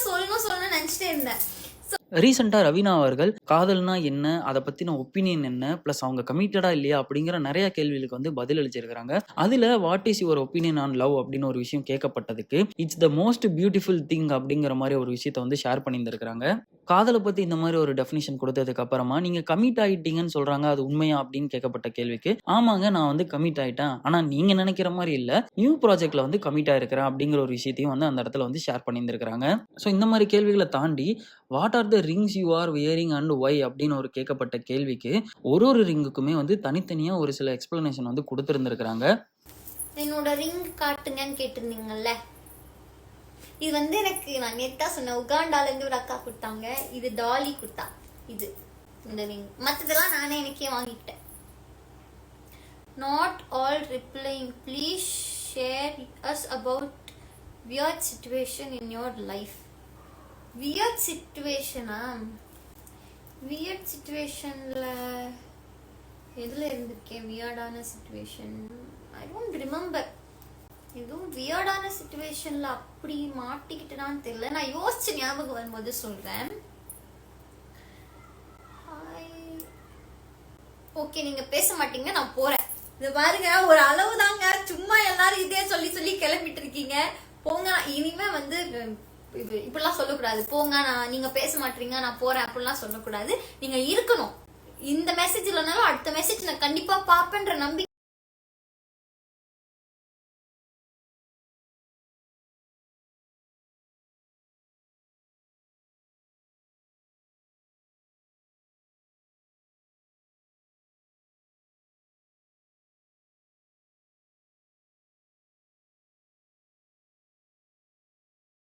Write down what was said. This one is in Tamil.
சொல்லணும்னு நினைச்சிட்டே இருந்தேன். ரீசெண்டாக ரவீனா அவர்கள் காதல்னா என்ன, அதை பற்றின ஒப்பீனியன் என்ன, ப்ளஸ் அவங்க கமிட்டடா இல்லையா அப்படிங்கிற நிறைய கேள்விகளுக்கு வந்து பதில் அளிச்சிருக்கிறாங்க. அதில் what is your opinion on love அப்படின்னு ஒரு விஷயம் கேட்கப்பட்டதுக்கு it's the most beautiful thing அப்படிங்கிற மாதிரி ஒரு விஷயத்த வந்து ஷேர் பண்ணியிருந்திருக்கிறாங்க. காதலை பற்றி இந்த மாதிரி ஒரு டெஃபினிஷன் கொடுத்ததுக்கு அப்புறமா நீங்கள் கமிட் ஆகிட்டீங்கன்னு சொல்கிறாங்க, அது உண்மையா அப்படின்னு கேட்கப்பட்ட கேள்விக்கு ஆமாங்க நான் வந்து கமிட் ஆகிட்டேன், ஆனால் நீங்கள் நினைக்கிற மாதிரி இல்லை, நியூ ப்ராஜெக்டில் வந்து கமிட் ஆகிருக்கிறேன் அப்படிங்கிற ஒரு விஷயத்தையும் வந்து அந்த இடத்துல வந்து ஷேர் பண்ணியிருந்திருக்கிறாங்க. ஸோ இந்த மாதிரி கேள்விகளை தாண்டி what are the rings you are wearing and why அப்படின்னு ஒரு கேட்கப்பட்ட கேள்விக்கு ஒரு ரிங்குக்குமே வந்து தனித்தனியா ஒரு சில எக்ஸ்பிளனேஷன் வந்து கொடுத்துருந்துருக்காங்க. என்னோட ரிங் காட்டுங்கன்னு கேட்டிருந்தீங்கல்ல, இது வந்து எனக்கு நான் நேத்தா சொன்ன உகாண்டால இருந்து ஒரு அக்கா கொடுத்தாங்க. இது டாலி கொடுத்தா. இது இந்த ரிங். மற்றதெல்லாம் நானே எனக்கே வாங்கிட்டேன். Not all replying, please share us about weird situation in your life. Weird சிச்சுவேஷனா? வியர்ட் சிச்சுவேஷன்ல எதுல இருந்திருக்கேன்? வியர்டான சிச்சுவேஷன் ஐ டோன்ட் ரிமெம்பர். எதுவும் வியர்டான சிச்சுவேஷன்ல அப்படி மாட்டிக்கிட்டேனான்னு தெரியல. நான் யோசிச்சு ஞாபகம் வரும்போது சொல்றேன். ஓகே, நீங்க பேச மாட்டீங்க, நான் போறேன். இது பாருங்க, ஒரு அளவு தாங்க. சும்மா எல்லாரும் இதே சொல்லி சொல்லி கிளம்பிட்டு இருக்கீங்க. போங்க, இனிமே வந்து இப்படிலாம் சொல்லக்கூடாது. போங்க, நீங்க பேச மாட்டீங்க, நான் போறேன் அப்படிலாம் சொல்லக்கூடாது. நீங்க இருக்கணும். இந்த மெசேஜ் இல்லைனாலும் அடுத்த மெசேஜ் நான் கண்டிப்பா பாப்பேன்ற நம்பிக்கை